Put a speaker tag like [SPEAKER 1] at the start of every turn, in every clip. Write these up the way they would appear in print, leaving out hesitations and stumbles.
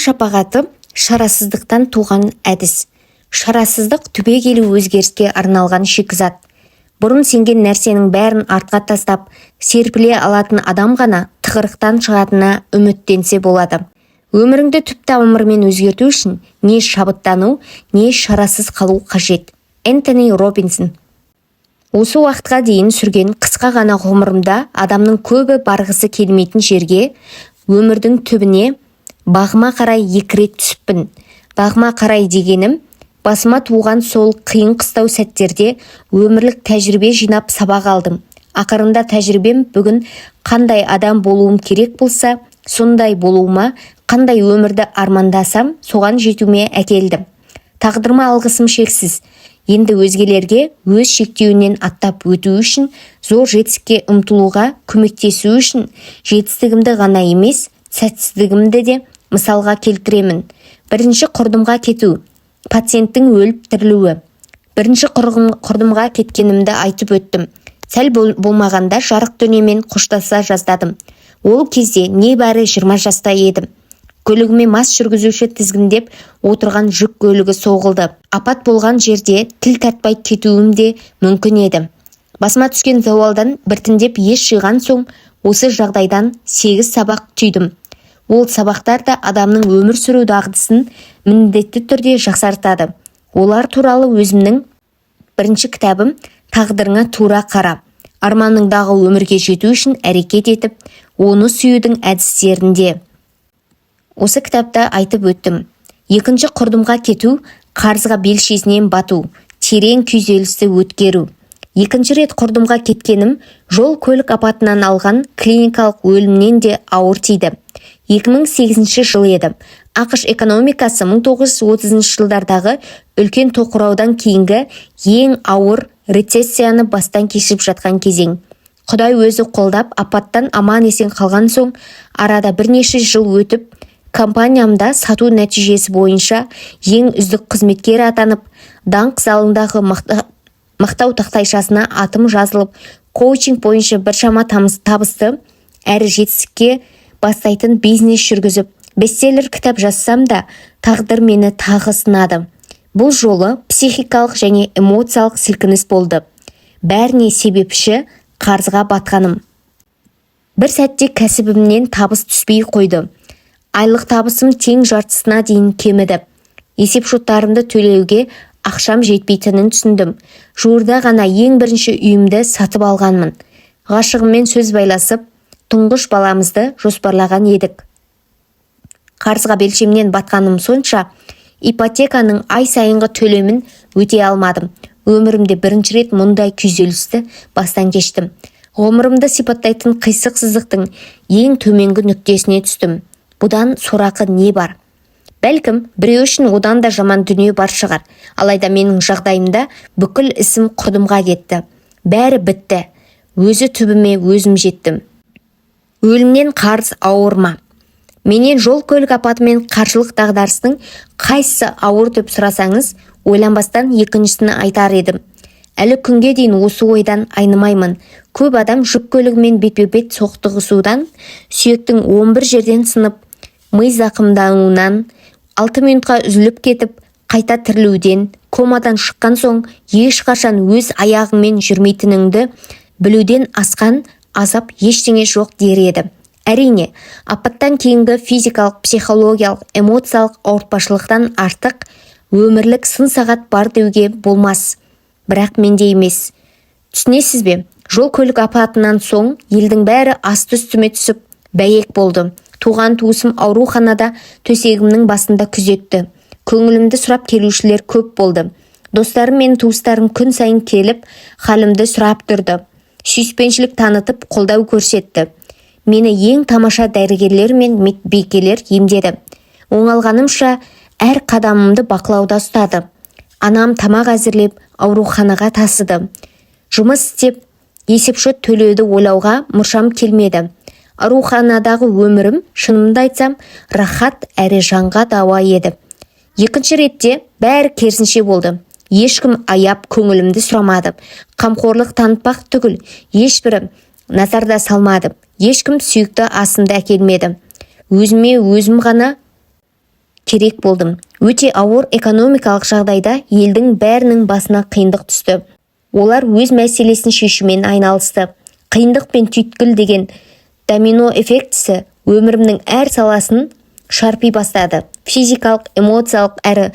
[SPEAKER 1] шапағаты шарасыздықтан туған әдіс. Шарасыздық түбегейлі өзгеріске арналған шикізат. Бұрын сенген нәрсенің бәрін артқа тастап, серпіле алатын адам ғана тығырықтан шығатынына үміттенсе болады. Өміріңді түп тамырымен өзгерту үшін не шабыттану, не шарасыз қалу қажет. Энтони Робинсон. Осы уақытқа дейін сүрген қысқа ғана ғұмырымда адамның көбі барғысы келмейтін жерге, өмірдің түбіне бағыма қарай 2 рет түсіппін. Бағыма қарай дегенім, басыма туған сол қиын қыстау сәттерде өмірлік тәжірибе жинап сабақ алдым. Ақырында тәжірибем бүгін қандай адам болуым керек болса, сондай болуыма, қандай өмірді армандасам, соған жетуіме әкелді. Тағдырыма алғысым шексіз. Енді өзгелерге өз шектеуінен аттап өту үшін, зор жетістікке ұмтылуға көмектесу үшін жетістігімді ғана емес, сәтсіздігімді де мысалға келтіремін. Бірінші құрдымға кету. Пациенттің өліп тірілуі. Бірінші құрдымға кеткенімді айтып өттім. Сәл болмағанда жарық дүниемен қоштаса жаздадым. Ол кезде небәрі 20 жаста едім. Көлігіме мас жүргізуші тізгіндеп отырған жүк көлігі соғылды. Апат болған жерде тіл тартпай кетуім де мүмкін еді. Басыма түскен зауалдан біртіндеп ес жиған соң, осы жағдайдан 8 сабақ түйдім. Ол сабақтар да адамның өмір сүру дағдысын міндетті түрде жақсартады. Олар туралы өзімнің бірінші кітабым «Тағдырыңа тура қара». Арманыңдағы өмірге жету үшін әрекет етіп, оны сүюдің әдістерінде. Осы кітапта айтып өттім. Екінші құрдымға кету, қарызға белшесінен бату, терең күйзелісті өткеру. Екінші рет құрдымға кеткенім жол көлік апатынан алған клиникалық өлімнен де ауыр тиді. 2008 жыл еді. ақш экономикасы 1930 жылдардағы үлкен тоқыраудан кейінгі ең ауыр рецессияны бастан кешіп жатқан кезең. Құдай өзі қолдап, апаттан аман есен қалған соң, арада бірнеше жыл өтіп, компаниямда сату нәтижесі бойынша ең үздік қызметкер атанып, даңқ залындағы мақтау тақтайшасына атым жазылып, коучинг бойынша біршама табысты әрі жетістікке бастайтын бизнес жүргізіп, бестселлер кітап жазсам да, тағдыр мені тағы сынады. Бұл жолы психикалық және эмоциялық сілкініс болды. Бәріне себепші қарызға батқаным. Бір сәтте кәсібімнен табыс түспей қойды. Айлық табысым тең жартысына дейін кеміді. Есепшоттарымды төлеуге ақшам жетпейтінін түсіндім. Жуырда ғана ең бірінші үйімді сатып алғанмын. Ғашығыммен сөз байласып, тұңғыш баламызды жоспарлаған едік. Қарызға белшемнен батқаным сонша, ипотеканың ай сайынғы төлемін өте алмадым. Өмірімде бірінші рет мұндай күйзелісті бастан кештім. Ғұмырымды сипаттайтын қисық-сызықтың ең төменгі нүктесіне түстім. Бұдан сорақы не бар? Бәлкім, біреу үшін одан да жаман дүние бар шығар. Алайда менің жағдайымда бүкіл ісім құрдымға кетті. Бәрі бітті. Өзі түбіме өзім жеттім. Өлімнен қарыз ауыр ма? Менен жол көлік апаты мен қаржылық дағдарыстың қайсысы ауыр деп сұрасаңыз, ойланбастан екіншісін айтар едім. Әлі күнге дейін осы ойдан айнымаймын. Көп адам жүк көлігімен бетпе-бет соқтығысудан, сүйектің 11 жерден сынып, ми зақымдануынан, 6 минутқа үзіліп кетіп, қайта тірілуден, комадан шыққан соң ешқашан өз аяғыңмен жүрмейтініңді білуден асқан азап ештеңе жоқ дер еді. Әрине, апаттан кейінгі физикалық, психологиялық, эмоциялық ауыртпашылықтан артық өмірлік сын сағат бар деуге болмас. Бірақ менде емес. Түсінесіз бе? Жол көлік апатынан соң елдің бәрі асты-үстіме түсіп бәйек болды. Туған туысым ауруханада төсегімнің басында күзетті. Көңілімді сұрап келушілер көп болды. Достарым мен туыстарым күн сайын келіп, халімді сұрап тұрды. Сүйіспеншілік танытып, қолдау көрсетті. Мені ең тамаша дәрігерлер мен медбикелер емдеді. Оңалғанымша әр қадамымды бақылауда ұстады. Анам тамақ әзірлеп, ауруханаға тасыды. Жұмыс істеп, есепшот төлеуді ойлауға мұршам келмеді. Ауруханадағы өмірім, шынымды айтсам, рахат әрі жанға дауа еді. Екінші ретте бәрі керісінше болды. Ешкім аяп көңілімді сұрамады. Қамқорлық танытпақ түгіл, ешбірі назарда салмады. Ешкім сүйікті асымды әкелмеді. Өзіме өзім ғана керек болдым. Өте ауыр экономикалық жағдайда елдің бәрінің басына қиындық түсті. Олар өз мәселесін шешумен айналысты. Қиындық пен түйткіл деген домино эффектісі өмірімнің әр саласын шарпи бастады. Физикалық, эмоциялық әрі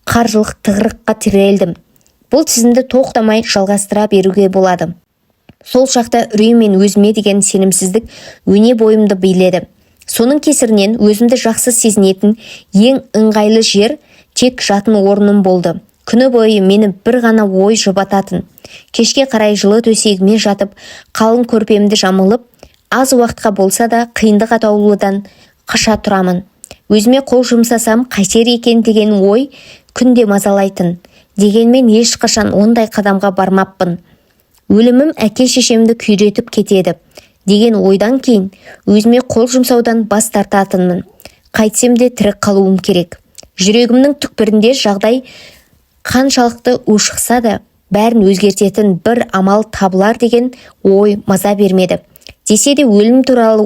[SPEAKER 1] қаржылық тығырыққа тірелдім. Бұл тізімді тоқтамай жалғастыра беруге болады. Сол шақта үрей мен өзіме деген сенімсіздік өне бойымды биледі. Соның кесірінен өзімді жақсы сезінетін ең ыңғайлы жер тек жатын орным болды. Күні бойы мені бір ғана ой жұбататын. Кешке қарай жылы төсегіме жатып, қалың көрпемді жамылып, аз уақытқа болса да қиындық атаулыдан қаша тұрамын. Өзіме қол жұмсасам қайтер екен деген ой күнде мазалайтын. Дегенмен ешқашан ондай қадамға бармаппын. Өлімім әке-шешемді күйретіп кетеді деген ойдан кейін өзіме қол жұмсаудан бас тартатынмын. Қайтсем де тірі қалуым керек. Жүрегімнің түкпірінде жағдай қаншалықты ушықса да бәрін өзгертетін бір амал табылар деген ой маза бермеді. Десе де өлім туралы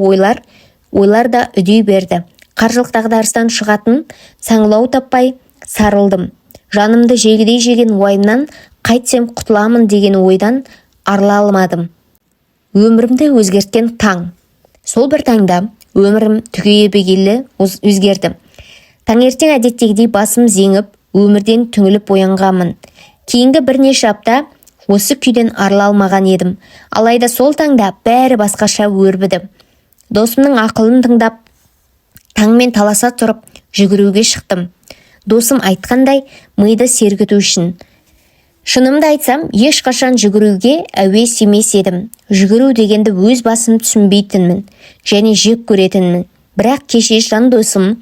[SPEAKER 1] ойлар да үдей берді. Қаржылық дағдарыстан шығатын саңылау таппай сарылдым. Жанымды жегідей жеген уайымнан қайтсем құтыламын деген ойдан арыла алмадым. Өмірімді өзгерткен таң. Сол бір таңда өмірім түбегейлі өзгерді. Таңертең әдеттегідей басым зеңіп, өмірден түңіліп оянғанмын. Кейінгі бірнеше апта осы күйден арыла алмаған едім. Алайда сол таңда бәрі басқаша өрбіді. Досымның ақылын тыңдап, таңмен таласа тұрып жүгіруге шықтым. Досым айтқандай, миды сергіту үшін. Шынымды айтсам, ешқашан жүгіруге әуес емес едім. Жүгіру дегенді өз басым түсінбейтінмін және жек көретінмін. Бірақ кеше жан досым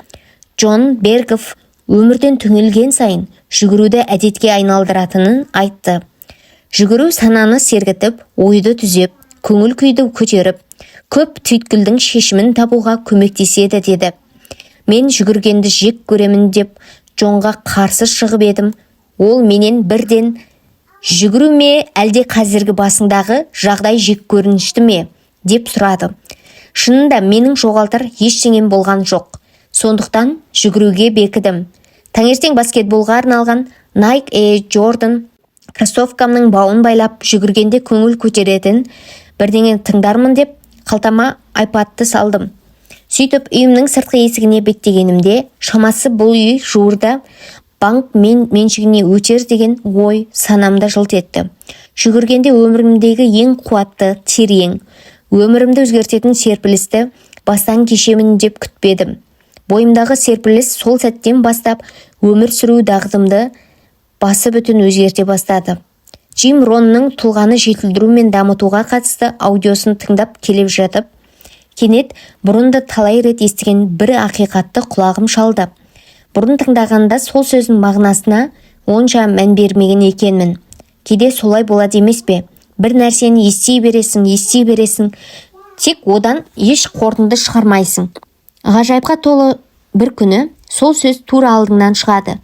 [SPEAKER 1] Джон Бергов өмірден түңілген сайын жүгіруді әдетке айналдыратынын айтты. Жүгіру сананы сергітіп, ойды түзеп, көңіл күйді көтеріп, көп түйткілдің шешімін табуға көмектеседі деді. Мен жүгіргенді жек көремін деп Джонға қарсы шығып едім. Ол менен бірден жүгіру ме әлде қазіргі басыңдағы жағдай жек көрінішті ме деп сұрады. Шынында менің жоғалтар ештеңем болған жоқ. Сондықтан жүгіруге бекідім. Таңертең баскетболға арналған Nike Air Jordan кроссовкамның бауын байлап жүгіргенде көңіл көтеретін бірдеңе тыңдармын деп қалтама iPad'ты салдым. Сөйтіп үйімнің сыртқы есігіне беттегенімде шамасы бұл үй жуырда банк меншігіне өтер деген ой санамда жылт етті. Жүгіргенде өмірімдегі ең қуатты, терең, өмірімді өзгертетін серпілісті бастан кешемін деп күтпедім. Бойымдағы серпіліс сол сәттен бастап өмір сүру дағдымды басы бүтін өзгерте бастады. Джим Ронның тұлғаны жетілдіру мен дамытуға қатысты аудиосын тыңдап келіп жатып, кенет бұрында талай рет естіген бір ақиқатты құлағым шалды. Бұрын тыңдағанда сол сөздің мағынасына онша мән бермеген екенмін. Кейде солай болады емес пе? Бір нәрсені ести бересің, тек одан еш қорытынды шығармайсың. Ғажайыпқа толы бір күні сол сөз тура алдыңнан шығады.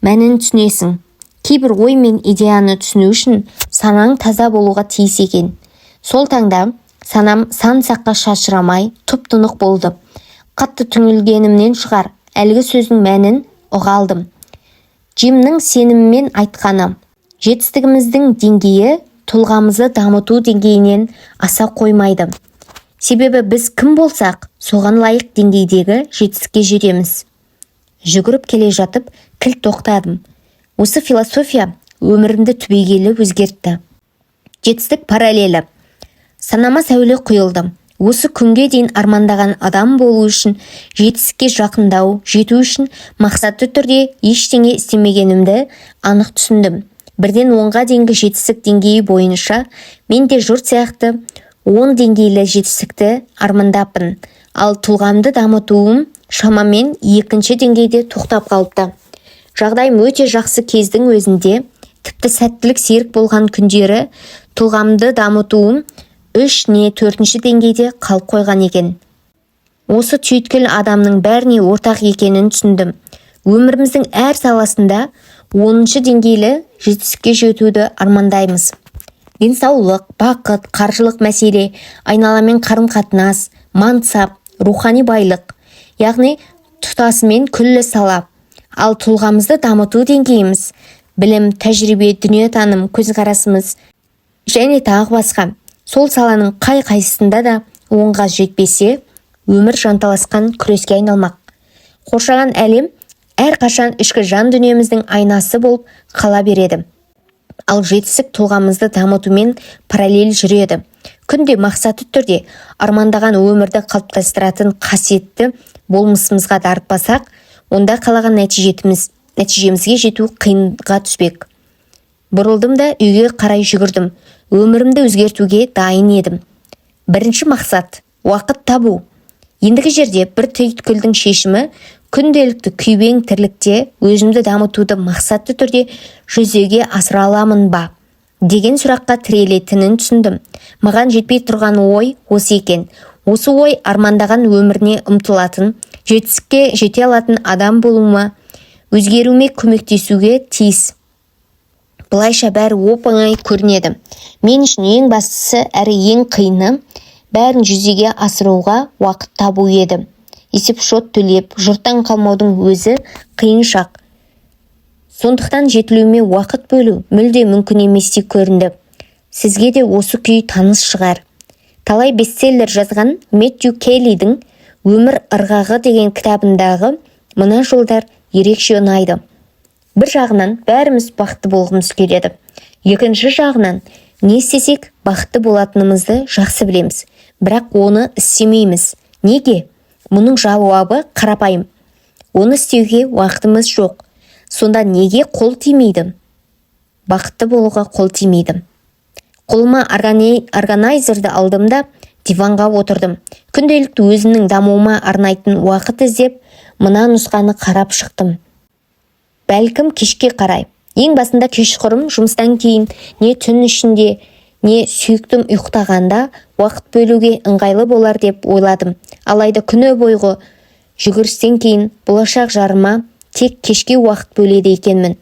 [SPEAKER 1] Мәнін түсінесің. Кейбір ой мен идеяны түсіну үшін санаң таза болуға тиіс екен. Сол таңда санам сан-саққа шашырамай тұп-тұнық болды. Қатты түңілгенімнен шығар, әлгі сөздің мәнін ұға алдым. Джимнің сеніммен айтқаны, жетістігіміздің деңгейі тұлғамызды дамыту деңгейінен аса қоймайды. Себебі біз кім болсақ, соған лайық деңгейдегі жетістікке жетеміз. Жүгіріп келе жатып, кілт тоқтадым. Осы философия өмірімді түбегейлі өзгертті. Жетістік параллелі. Санама сәуле құйылды. Осы күнге дейін армандаған адам болу үшін, жетістікке жақындау, жету үшін мақсатты түрде ештеңе істемегенімді анық түсіндім. Бірден 10-ға дейінгі жетістік деңгейі бойынша мен де жұрт сияқты 10 деңгейлі жетістікті армандаппын. Ал тұлғамды дамытуым шамамен 2-ші деңгейде тоқтап қалыпты. Жағдайым өте жақсы кездің өзінде, тіпті сәттілік серік болған күндері тұлғамды дамытуым 3 не 4-ші деңгейде қалып қойған екен. Осы түйткіл адамның бәріне ортақ екенін түсіндім. Өміріміздің әр саласында 10-ші деңгейлі жетістікке жетуді армандаймыз. Денсаулық, бақыт, қаржылық мәселе, айналамен қарым-қатынас, мансап, рухани байлық, яғни тұтасымен күллі сала. Ал тұлғамызды дамыту деңгейіміз, білім, тәжірибе, дүниетаным, көзқарасымыз және тағы басқа. Сол саланың қай-қайсысында да оңға жетпесе, өмір жанталасқан күреске айналмақ. Қоршаған әлем әрқашан ішкі жан дүниеміздің айнасы болып қала береді. Ал жетістік тұлғамызды дамытумен параллель жүреді. Күнде мақсатты түрде армандаған өмірді қалыптастыратын қасиетті болмысымызға дарытпасақ, онда қалаған нәтижемізге жету қиынға түспек. Бұрылдым да үйге қарай жүгірдім. Өмірімді өзгертуге дайын едім. Бірінші мақсат – уақыт табу. Ендігі жерде бір түйткілдің шешімі күнделікті күйбең тірлікте өзімді дамытуды мақсатты түрде жүзеге асыра аламын ба деген сұраққа тірелетінін түсіндім. Маған жетпей тұрған ой осы екен. Осы ой армандаған өміріне ұмтылатын, жетістікке жете алатын адам болуыма, өзгеруіме көмектесуге тиіс. Бұлайша бәрі оп-оңай көрінеді. Мен үшін ең бастысы әрі ең қиыны бәрін жүзеге асыруға уақыт табу еді. Есеп-шот төлеп, жұрттан қалмаудың өзі қиын шақ. Сондықтан жетілуіме уақыт бөлу мүлде мүмкін еместей көрінді. Сізге де осы күй таныс шығар. Талай бестселлер жазған Мэтью Келлидің «Өмір ырғағы» деген кітабындағы мына жолдар ерекше ұнайды. Бір жағынан бәріміз бақытты болғымыз келеді. Екінші жағынан не істесек бақытты болатынымызды жақсы білеміз. Бірақ оны істемейміз. Неге? Мұның жауабы қарапайым. Оны істеуге уақытымыз жоқ. Сонда неге қол тимейді? Бақытты болуға қол тимейді. Қолыма органайзерді алдым да диванға отырдым. Күнделікті өзімнің дамуыма арнайтын уақыт іздеп, мына нұсқаны қарап шықтым. Бәлкім кешке қарай. Ең басында кешқұрым жұмыстан кейін не түн ішінде, не сүйіктім ұйықтағанда уақыт бөлуге ыңғайлы болар деп ойладым. Алайда күні бойғы жүгірістен кейін болашақ жарыма тек кешке уақыт бөледі екенмін.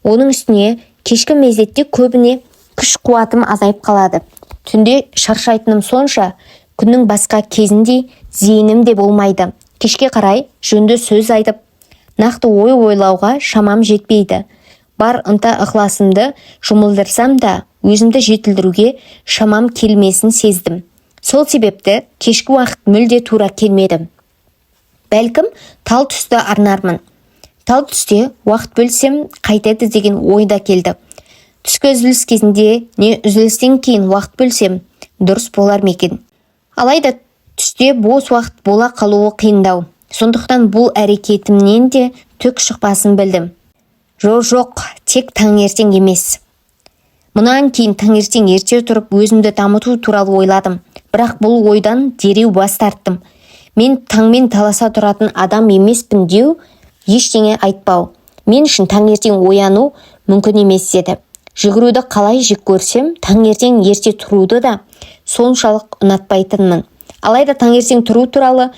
[SPEAKER 1] Оның үстіне кешкі мезетте көбіне күш-қуатым азайып қалады. Түнде шаршайтыным сонша, күннің басқа кезінде зейінім де болмайды. Кешке қарай жөнді сөз айтып, нақты ой ойлауға шамам жетпейді. Бар ынта-ықыласымды жұмылдырсам да, өзімді жетілдіруге шамам келмесін сездім. Сол себепті кешкі уақыт мүлде тура келмеді. Бәлкім тал түсті арнармын. Тал түсте уақыт бөлсем қайтеді деген ойда келді. Түскі үзіліс кезінде не үзілістен кейін уақыт бөлсем дұрыс болар мекен. Алайда түсте бос уақыт бола қалуы қиындау. Сондықтан бұл әрекетімнен де түк шықпасын білдім. Жоқ, тек таңертең емес. Мұнан кейін таңертең ерте тұрып өзімді дамыту туралы ойладым. Бірақ бұл ойдан дереу бас тарттым. Мен таңмен таласа тұратын адам емеспін деу, ештеңе айтпау. Мен үшін таңертең ояну мүмкін емес еді. Жүгіруді қалай жек көрсем, таңертең ерте тұруды да соншалық ұнатпайтынмын. Алайда таңертең тұру туралы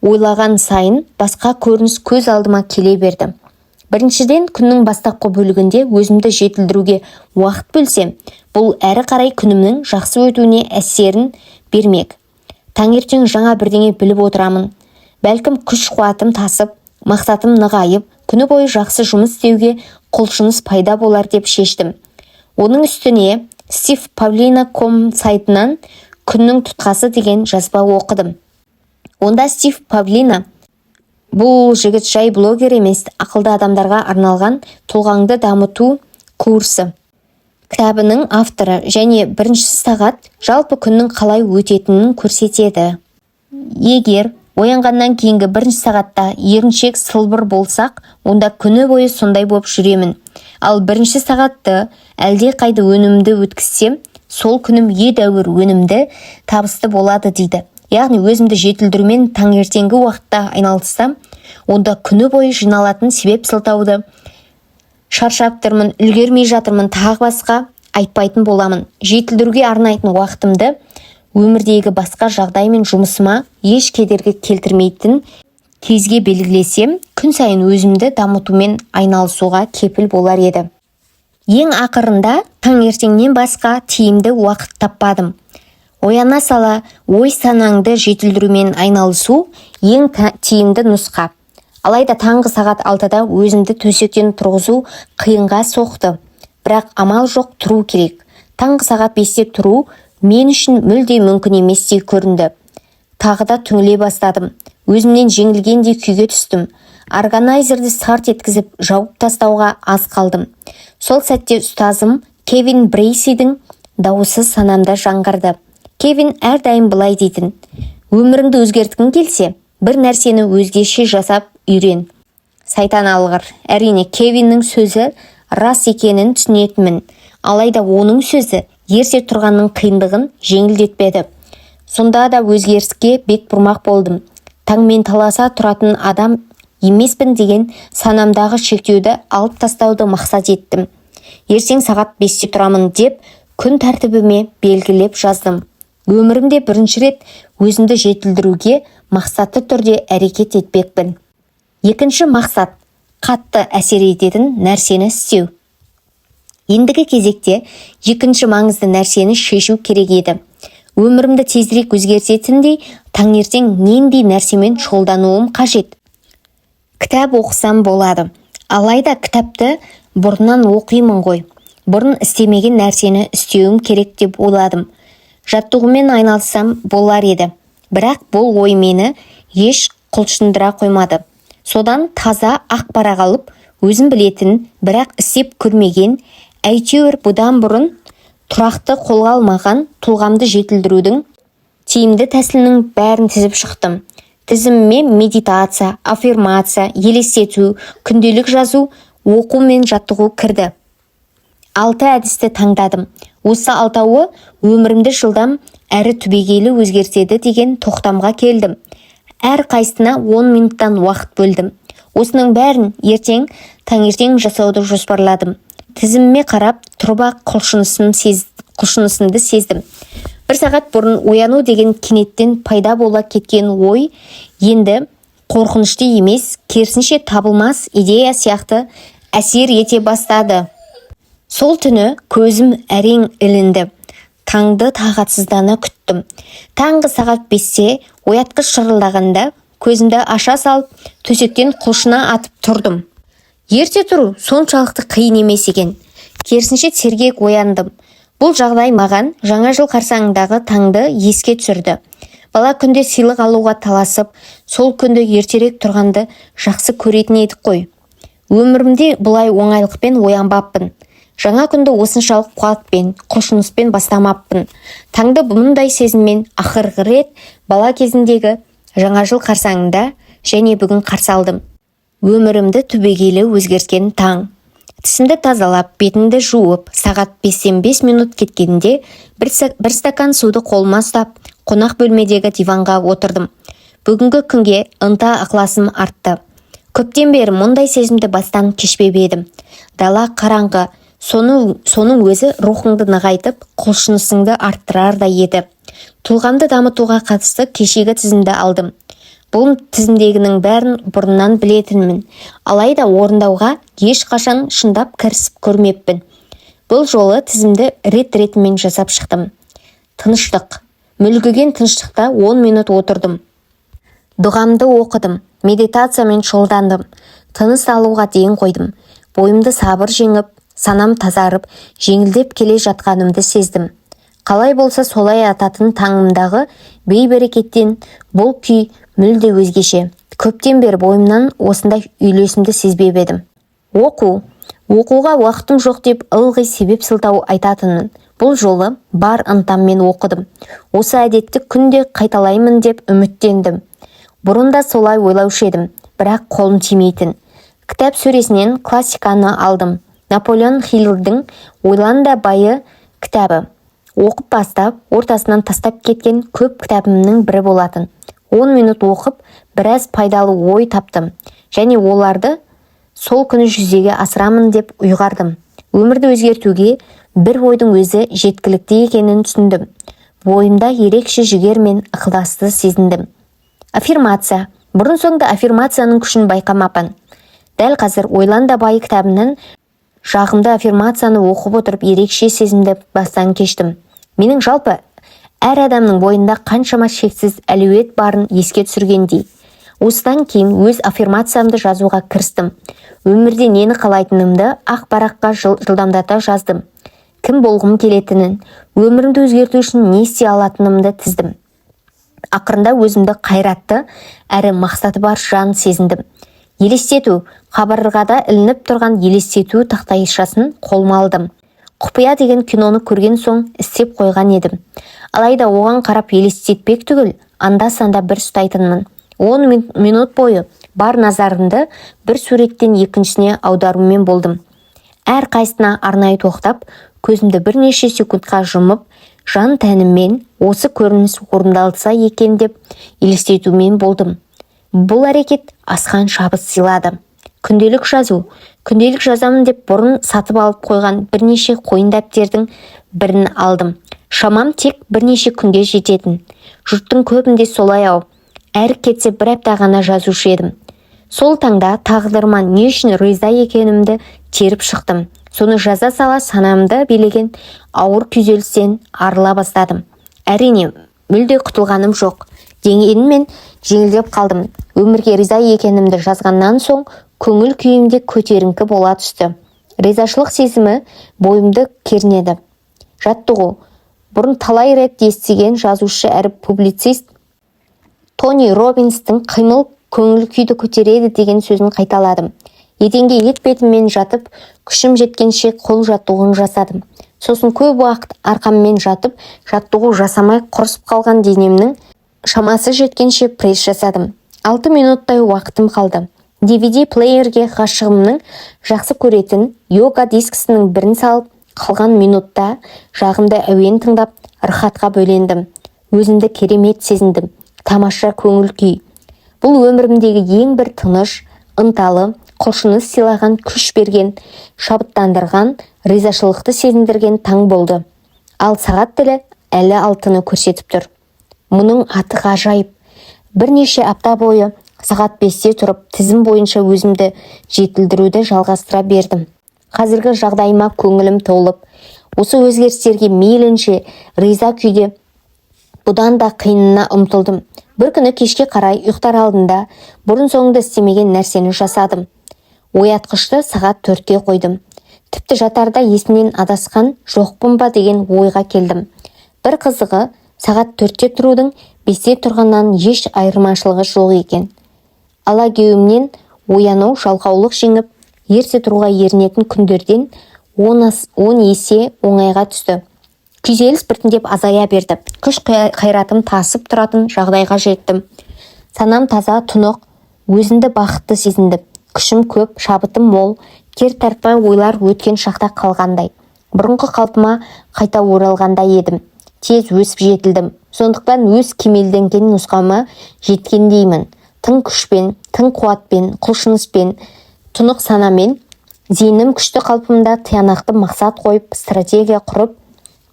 [SPEAKER 1] ойлаған сайын басқа көрініс көз алдыма келе берді. Біріншіден, күннің бастапқы бөлігінде өзімді жетілдіруге уақыт бөлсем, бұл әрі қарай күнімнің жақсы өтуіне әсерін бермек. Таңертең жаңа бірдеңе біліп отырамын. Бәлкім күш-қуатым тасып, мақсатым нығайып, күні бойы жақсы жұмыс істеуге құлшыныс пайда болар деп шештім. Оның үстіне stevepavlina.com сайтынан күннің тұтқасы деген жазба оқыдым. Онда Стив Павлина, бұл жігіт жай блогер емес, ақылды адамдарға арналған тұлғаңды дамыту курсы кітабының авторы және бірінші сағат жалпы күннің қалай өтетінін көрсетеді. Егер оянғаннан кейінгі бірінші сағатта еріншек сылбыр болсақ, онда күні бойы сондай болып жүремін. Ал бірінші сағатты әлде қайды өнімді өткізсем, сол күнім едәуір өнімді табысты болады дейді. Яғни өзімді жетілдірумен таңертеңгі уақытта айналыссам, онда күні бойы жиналатын себеп сылтауды шаршап тұрмын, үлгермей жатырмын, тағы басқа айтпайтын боламын. Жетілдіруге арнайтын уақытымды өмірдегі басқа жағдай мен жұмысыма еш кедергі келтірмейтін кезге белгілесем, күн сайын өзімді дамытумен айналысуға кепіл болар еді. Ең ақырында таңертеңнен басқа тиімді уақыт таппадым. Ояна сала ой санаңды жетілдірумен айналысу ең тиімді нұсқа. Алайда таңғы сағат 6-да өзімді төсектен тұрғызу қиынға соқты. Бірақ амал жоқ, тұру керек. Таңғы сағат 5-те тұру мен үшін мүлде мүмкін еместей көрінді. Тағы да түңіле бастадым. Өзімнен жеңілгендей күйге түстім. Органайзерді сарт еткізіп жауып тастауға аз қалдым. Сол сәтте ұстазым Кевин Брейсидің дауысы санамда жаңғырды. Кевин әрдайым былай дейтін: өміріңді өзгерткің келсе, бір нәрсені өзгеше жасап үйрен. Сайтан алғыр. Әрине, Кевиннің сөзі рас екенін түсінетінмін. Алайда оның сөзі ерте тұрғанның қиындығын жеңілдетпеді. Сонда да өзгеріске бет бұрмақ болдым. Таңмен таласа тұратын адам емеспін деген санамдағы шектеуді алып тастауды мақсат еттім. Ертең сағат 5-те тұрамын деп күн тәртібіме белгілеп жаздым. Өмірімде бірінші рет өзімді жетілдіруге мақсатты түрде әрекет етпекпін. Екінші мақсат – қатты әсер ететін нәрсені істеу. Ендігі кезекте екінші маңызды нәрсені шешу керек еді. Өмірімді тезірек өзгертетіндей таңертең нендей нәрсемен шұғылдануым қажет. Кітап оқысам болады. Алайда кітапты бұрыннан оқимын ғой. Бұрын істемеген нәрсені істеуім керек деп ойладым. Жаттығумен айналыссам болар еді. Бірақ бұл ой мені еш құлшындыра қоймады. Содан таза ақ парақ алып, өзім білетін, бірақ істеп көрмеген, әйтеуір бұдан бұрын тұрақты қолға алмаған тұлғамды жетілдірудің тиімді тәсілінің бәрін тізіп шықтым. Тізіміме медитация, аффирмация, елестету, күнделік жазу, оқу мен жаттығу кірді. 6 әдісті таңдадым. Осы 6-ы өмірімді жылдам әрі түбегейлі өзгертеді деген тоқтамға келдім. Әр қайсына 10 минуттан уақыт бөлдім. Осының бәрін таңертең жасауды жоспарладым. Тізіміме қарап тұрып құлшынысымды сездім. Бір сағат бұрын ояну деген кенеттен пайда бола кеткен ой енді қорқынышты емес, керісінше табылмас идея сияқты әсер ете бастады. Сол түні көзім әрең ілінді. Таңды тағатсыздана күттім. Таңғы сағат 5-те оятқыш шырылдағанда көзімді аша салып, төсектен құлшына атып тұрдым. Ерте тұру соншалықты қиын емес екен. Керісінше сергек ояндым. Бұл жағдай маған жаңа жыл қарсаңындағы таңды еске түсірді. Бала күнде сыйлық алуға таласып, сол күнді ертерек тұрғанды жақсы көретін едік қой. Өмірімде бұлай оңайлықпен оянбаппын. Жаңа күнді осыншалық қуатпен, құлшыныспен бастамаппын. Таңды бұндай сезіммен ақырғы рет бала кезіндегі жаңа жыл қарсаңында және бүгін қарсы алдым. Өмірімді түбегейлі өзгерткен таң. Тісімді тазалап, бетімді жуып, сағат 5-5 минут кеткенде бір стакан суды қолыма ұстап, қонақ бөлмедегі диванға отырдым. Бүгінгі күнге ынта ықыласым артты. Көптен бері мұндай сезімді бастан кешпеп едім. Дала қараңғы, соның өзі рухыңды нығайтып, құлшынысыңды арттырар да еді. Тұлғамды дамытуға қатысты кешегі тізімді алдым. Бұл тізімдегінің бәрін бұрыннан білетінмін. Алайда орындауға ешқашан шындап кірісіп көрмеппін. Бұл жолы тізімді рет-ретімен жасап шықтым. Тыныштық. Мүлгіген тыныштықта 10 минут отырдым. Дұғамды оқыдым. Медитациямен шұғылдандым. Тыныс алуға дейін қойдым. Бойымды сабыр жеңіп, санам тазарып, жеңілдеп келе жатқанымды сездім. Қалай болса солай ататын таңымдағы бей-берекеттен бұл күй мүлде өзгеше. Көптен бері бойымнан осындай үйлесімді сезбеп едім. Оқуға уақытым жоқ деп ылғи себеп сылтау айтатынмын. Бұл жолы бар ынтаммен оқыдым. Осы әдетті күнде қайталаймын деп үміттендім. Бұрында солай ойлаушы едім, бірақ қолым тимейтін. Кітап сөресінен классиканы алдым. Наполеон Хиллдің «Ойлан да байы» кітабы. Оқып бастап, ортасынан тастап кеткен көп кітабымның бірі болатын. 10 минут оқып, біраз пайдалы ой таптым. Және оларды сол күні жүзеге асырамын деп ұйғардым. Өмірді өзгертуге бір ойдың өзі жеткілікті екенін түсіндім. Бойымда ерекше жігер мен ықыласты сезіндім. Аффирмация. Бұрын соңды аффирмацияның күшін байқамаппын. Дәл қазір «Ойлан да байы» кітабынан жағымды аффирмацияны оқып отырып ерекше сезімді бастан кештім. Менің жалпы әр адамның бойында қаншама шексіз әлеует барын еске түсіргендей. Осыдан кейін өз аффирмациямды жазуға кірістім. Өмірде нені қалайтынымды ақ параққа жылдамдата жаздым. Кім болғым келетінін, өмірімді өзгерту үшін не істей алатынымды тіздім. Ақырында өзімді қайратты әрі мақсаты бар жан сезіндім. Елестету, қабырғада ілініп тұрған елестету тақтайшасын қолыма алдым. Құпия деген киноны көрген соң істеп қойған едім. Алайда оған қарап елестетпек түгіл, анда-санда бір ұстайтынмын. 10 минут бойы бар назарымды бір суреттен екіншісіне аударумен болдым. Әр қайсына арнайы тоқтап, көзімді бірнеше секундқа жұмып, жан тәніммен осы көрініс орындалса екен деп елестетумен болдым. Бұл әрекет асқан шабыт сыйлады. Күнделік жазу. Күнделік жазамын деп бұрын сатып алып қойған бірнеше қойын дәптердің бірін алдым. Шамам тек бірнеше күнге жететін. Жұрттың көбінде солай-ау. Әрі кетсе бір апта ғана жазушы едім. Сол таңда тағдырыма не үшін риза екенімді теріп шықтым. Соны жаза сала санамды билеген ауыр күйзелістен арыла бастадым. Әрине, мүлде құтылғаным жоқ. Дегенмен жеңілдеп қалдым. Өмірге риза екенімді жазғаннан соң көңіл күйімде көтеріңкі бола түсті. Ризашылық сезімі бойымды кернеді. Жаттығу. Бұрын талай рет естіген жазушы әрі публицист Тони Роббинстің қимыл көңіл күйді көтереді деген сөзін қайталадым. Еденге етбетіммен жатып, күшім жеткенше қол жаттығуын жасадым. Сосын көп уақыт арқаммен жатып, жаттығу жасамай құрысып қалған денемнің шамасы жеткенше пресс жасадым. 6 минуттай уақытым қалды. DVD плеерге ғашығымның жақсы көретін йога дискісінің бірін салып, қалған минутта жағымды әуен тыңдап, рахатқа бөлендім. Өзімді керемет сезіндім. Тамаша көңіл күй. Бұл өмірімдегі ең бір тыныш, ынталы, құлшыныс сыйлаған, күш берген, шабыттандырған, ризашылықты сезіндірген таң болды. Ал сағат тілі әлі 6-ны көрсетіп тұр. Мұның аты ғажайып. Бірнеше апта бойы сағат 5-те тұрып, тізім бойынша өзімді жетілдіруді жалғастыра бердім. Қазіргі жағдайыма көңілім толып, осы өзгерістерге мейлінше риза күйде бұдан да қиынына ұмтылдым. Бір күні кешке қарай ұйықтар алдында бұрын соңды істемеген нәрсені жасадым. Оятқышты сағат 4-ке қойдым. Тіпті жатарда есімнен адасқан жоқпын ба деген ойға келдім. Бір қызығы, сағат 4-те тұрудың 5-те тұрғаннан еш айырмашылығы жоқ екен. Алагеуімнен ояну жалқаулық жеңіп, ерте тұруға ерінетін күндерден 10 есе оңайға түсті. Күйзеліс біртіндеп азая берді. Күш қайратым тасып тұратын жағдайға жеттім. Санам таза, тұнық, өзімді бақытты сезіндім. Күшім көп, шабытым мол, кер тартпай ойлар өткен шақта қалғандай. Бұрынғы қалпыма қайта оралғандай едім. Тез өсіп жетілдім. Сондықтан өз кемелденген нұсқама жеткендеймін. Тың күшпен, тың қуатпен, құлшыныспен, тұнық санамен, зейінім күшті қалпымда тиянақты мақсат қойып, стратегия құрып,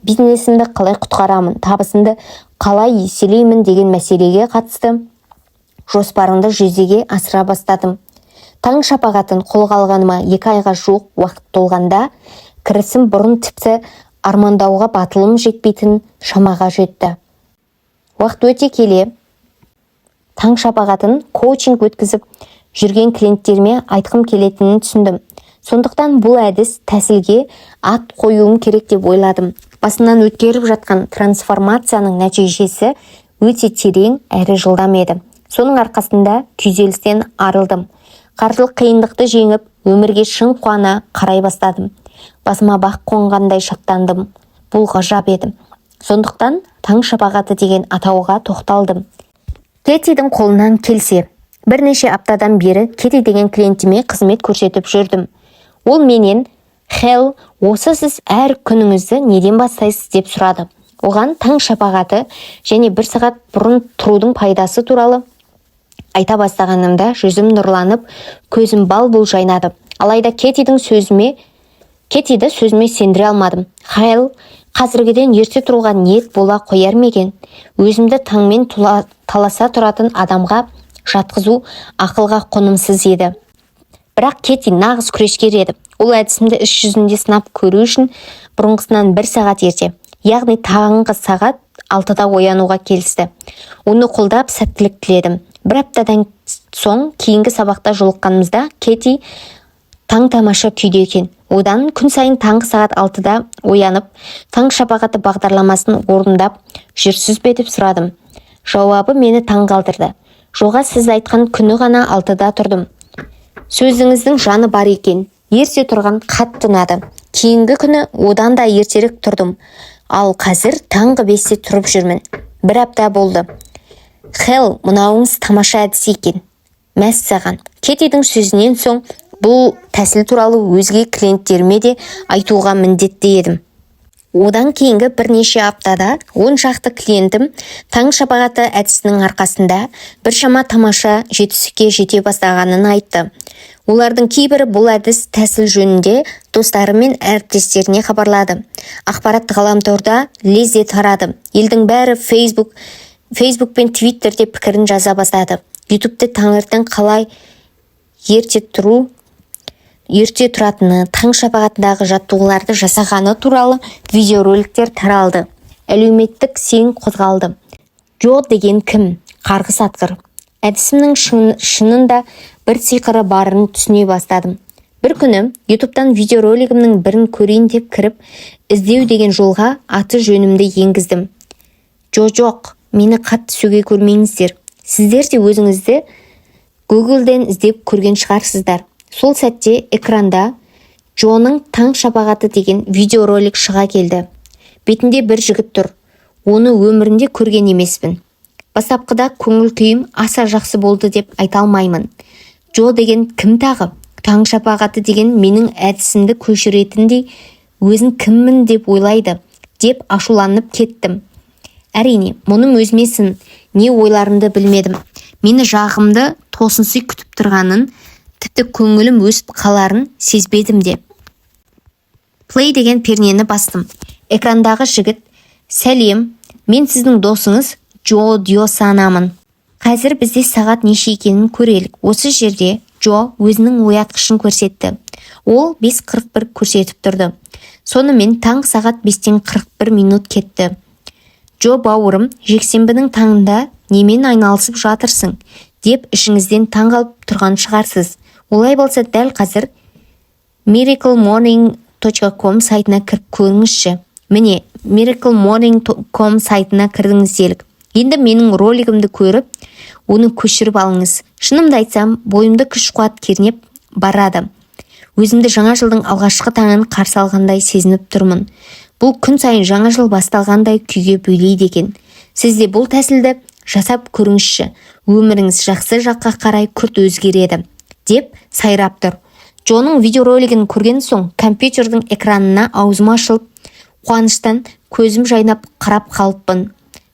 [SPEAKER 1] бизнесімді қалай құтқарамын, табысымды қалай еселеймін деген мәселеге қатысты жоспарымды жүзеге асыра бастадым. Таң шапағатын қолға алғаныма 2 айға жуық уақыт толғанда, кірісім бұрын тіпті армандауға батылым жетпейтін шамаға жетті. Уақыт өте келе, таң шапағатын коучинг өткізіп жүрген клиенттеріме айтқым келетінін түсіндім. Сондықтан бұл әдіс тәсілге ат қоюым керек деп ойладым. Басымнан өткеріп жатқан трансформацияның нәтижесі өте терең әрі жылдам еді. Соның арқасында күйзелістен арылдым. Қаржылық қиындықты жеңіп, өмірге шын қуана қарай бастадым. Басыма бақ қонғандай шаттандым. Бұл ғажап еді. Сондықтан таң шапағаты деген атауға тоқталдым. Кетидің қолынан келсе, бірнеше аптадан бері Кети деген клиентіме қызмет көрсетіп жүрдім. Ол менен, Хел, осы сіз әр күніңізді неден бастайсыз деп сұрады. Оған таң шапағаты және 1 сағат бұрын тұрудың пайдасы туралы айта бастағанымда жүзім нұрланып, көзім бал-бұл жайнады. Алайда Кетиді сөзіме сендіре алмадым. Хел, қазіргіден ерте тұруға ниет бола қояр мекен? Өзімді таңмен таласа тұратын адамға жатқызу ақылға қонымсыз еді. Бірақ Кети нағыз күрескер еді. Ол әдісімді іс жүзінде сынап көру үшін бұрынғысынан 1 сағат ерте, яғни таңғы сағат 6-да оянуға келісті. Оны қолдап сәттілік тіледім. 1 аптадан соң кейінгі сабақта жолыққанымызда Кэти таң тамаша күйде екен. Одан күн сайын таңғы сағат 6-да оянып, таң шапағаты бағдарламасын орындап жүрсіз бе деп сұрадым. Жауабы мені таң қалдырды. Жоға, сіз айтқан күні ғана 6-да тұрдым. Сөзіңіздің жаны бар екен. Ерте тұрған қатты ұнады. Кейінгі күні одан да ертерек тұрдым. Ал қазір таңғы 5-те тұрып жүрмін. Бір апта болды. Хел, мынауыңыз тамаша әдіс екен. Мәссаған. Кэтидің сөзінен соң бұл тәсіл туралы өзге клиенттеріме де айтуға міндетті едім. Одан кейінгі бірнеше аптада 10 шақты клиентім таң шапағаты әдісінің арқасында біршама тамаша жетістікке жете бастағанын айтты. Олардың кейбірі бұл әдіс тәсіл жөнінде достары мен әріптестеріне хабарлады. Ақпараттық ғаламторда лезде тарады. Елдің бәрі Facebook пен Twitterде пікірін жаза бастады. YouTube'те таңертең қалай ерте тұратыны, таң шапағатындағы жаттығуларды жасағаны туралы видеороликтер таралды. Әлеуметтік сең қозғалды. Джо деген кім? Қарғыс атқыр. Әдісімнің шынында бір сиқыры барын түсіне бастадым. Бір күні YouTube'дан видеоролигімнің бірін көрейін деп кіріп, іздеу деген жолға аты жөнімді енгіздім. Жоқ, мені қатты сөге көрмеңіздер. Сіздер де өзіңізді Google'ден іздеп көрген шығарсыздар. Сол сәтте экранда Джоның таң шапағаты деген видеоролик шыға келді. Бетінде бір жігіт тұр. Оны өмірінде көрген емеспін. Бастапқыда көңіл күйім аса жақсы болды деп айта алмаймын. Джо деген кім тағы? Таң шапағаты деген менің әдісімді көшіретіндей өзін кіммін деп ойлайды деп ашуланып кеттім. Әрине, мұным өзмесін, не ойларымды білмедім. Мені жағымды тосынсый күтіп тұрғанын, тіпті көңілім өсіп қаларын сезбедім де. Play деген пернені бастым. Экрандағы жігіт: сәлем, мен сіздің досыңыз Джо Диосанамын. Қазір бізде сағат неше екенін көрелік. Осы жерде Джо өзінің оятқышын көрсетті. Ол 5:41 көрсетіп тұрды. Сонымен таң сағат 5-тен 41 минут кетті. Джо бауырым, жексенбінің таңында немен айналысып жатырсың деп ішіңізден таң қалып тұрған шығарсыз. Олай болса дәл қазір miraclemorning.com сайтына кіріп көріңізші. Міне, miraclemorning.com сайтына кірдіңіз делік. Енді менің ролигімді көріп, оны көшіріп алыңыз. Шынымды айтсам, бойымды күш-қуат кернеп барады. Өзімді жаңа жылдың алғашқы таңын қарсы алғандай сезініп тұрмын. Бұл күн сайын жаңа жыл басталғандай күйге бөлейді екен. Сіз де бұл тәсілді жасап көріңізші. Өміріңіз жақсы жаққа қарай күрт өзгереді деп сайрап тұр. Джоның видеоролигін көрген соң компьютердің экранына аузым ашылып, қуаныштан көзім жайнап қарап қалыппын.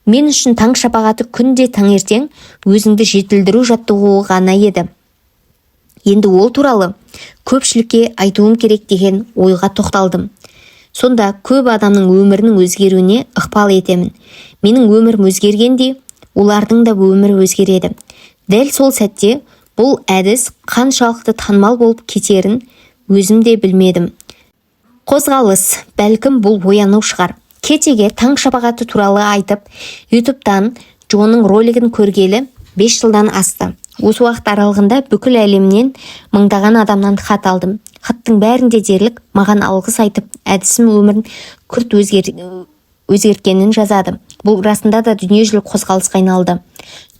[SPEAKER 1] Мен үшін таң шапағаты күнде таңертең өзіңді жетілдіру жаттығуы ғана еді. Енді ол туралы көпшілікке айтуым керек деген ойға тоқталдым. Сонда көп адамның өмірінің өзгеруіне ықпал етемін. Менің өмірім өзгергендей, олардың да өмірі өзгереді. Дәл сол сәтте бұл әдіс қаншалықты танымал болып кетерін өзім де білмедім. Қозғалыс, бәлкім бұл ояну шығар. Кэтиге таң шапағаты туралы айтып, YouTube'дан Джоның ролигін көргелі 5 жылдан асты. Осы уақыт аралығында бүкіл әлемнен мыңдаған адамнан хат алдым. Хаттың бәрінде дерлік маған алғыс айтып, әдісім өмірін күрт өзгерткенін жазады. Бұл расында да дүниежүзілік қозғалысқа айналды.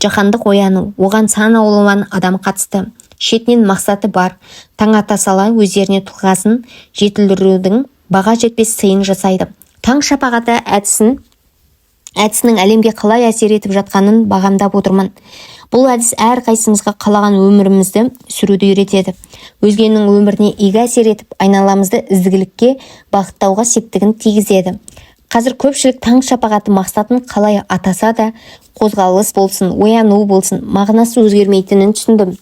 [SPEAKER 1] Жаһандық ояну, оған сан алуан адам қатысты. Шетінен мақсаты бар. Таң ата сала өздеріне тұлғасын жетілдірудің баға жетпес сыйын жасайды. Таң шапағаты әдісінің әлемге қалай әсер етіп жатқанын бағамдап отырмын. Бұл әдіс әр қайсымызға қалаған өмірімізді сүруді үйретеді. Өзгенің өміріне игі әсер етіп, айналамызды ізгілікке бағыттауға септігін тигізеді. Қазір көпшілік таң шапағаты мақсатын қалай атаса да, қозғалыс болсын, ояну болсын, мағынасы өзгермейтінін түсіндім.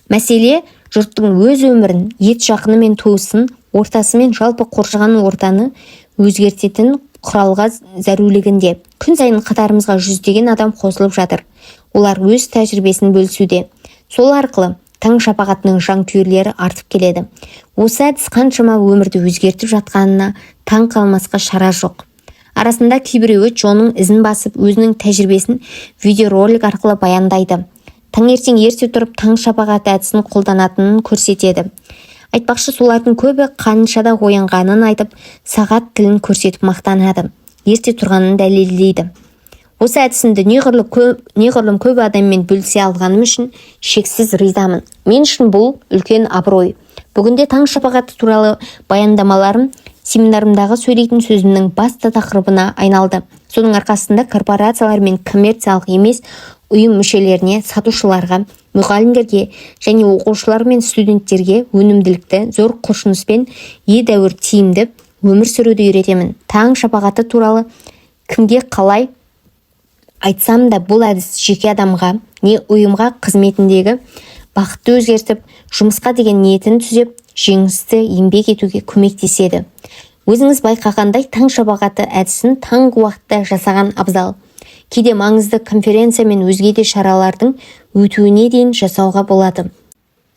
[SPEAKER 1] Мәселе жұрттың өз өмірін, ет жақыны мен туысын, ортасы мен жалпы қоршаған ортаны өзгертетін құралға зәрулігінде. Күн сайын қатарымызға жүздеген адам қосылып жатыр. Олар өз тәжірибесін бөлісуде. Сол арқылы таң шапағатының жанкүйерлері артып келеді. Осы әдіс қаншама өмірді өзгертіп жатқанына таң қалмасқа шара жоқ. Арасында кейбіреуі Джоның ізін басып, өзінің тәжірибесін видеоролик арқылы баяндайды. таңертең ерте тұрып таң шапағаты әдісін қолданатынын көрсетеді. Айтпақшы, солардың көбі қаншада оянғанын айтып, сағат тілін көрсетіп мақтанады, ерте тұрғанын дәлелдейді. Осы әдісімді неғұрлым көп адаммен бөлісе алғаным үшін шексіз ризамын. Мен үшін бұл үлкен абырой. Бүгінде таң шапағаты туралы баяндамаларым семинарымдағы сөйлейтін сөзімнің басты тақырыбына айналды. Соның арқасында корпорациялар мен коммерциялық емес ұйым мүшелеріне, сатушыларға, мұғалімдерге және оқушылар мен студенттерге өнімділікті зор құлшыныспен едәуір тиімді өмір сүруді үйретемін. Таң шапағаты туралы кімге қалай айтсам да, бұл әдіс жеке адамға не ұйымға қызметіндегі бақытты өзгертіп, жұмысқа деген ниетін түзеп, жеңісті еңбек етуге көмектеседі. Өзіңіз байқағандай, таң шапағаты әдісін таңғы уақытта жасаған абзал. Кейде маңызды конференция мен өзге де шаралардың өтуіне дейін жасауға болады.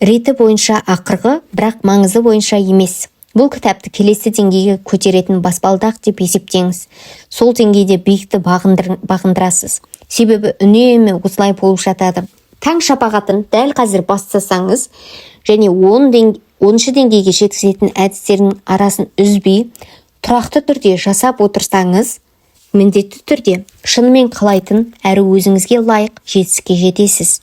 [SPEAKER 1] Реті бойынша ақырғы, бірақ маңызы бойынша емес. Бұл кітапты келесі деңгейге көтеретін баспалдақ деп есептеңіз. Сол деңгейде биікті бағындырасыз. Себебі үнемі осылай болып жатады. Таң шапағатын дәл қазір бастасаңыз және 10-шы деңгейге жеткізетін әдістердің арасын үзбей, тұрақты түрде жасап отырсаңыз, міндетті түрде шынымен қалайтын әрі өзіңізге лайық жетістікке жетесіз.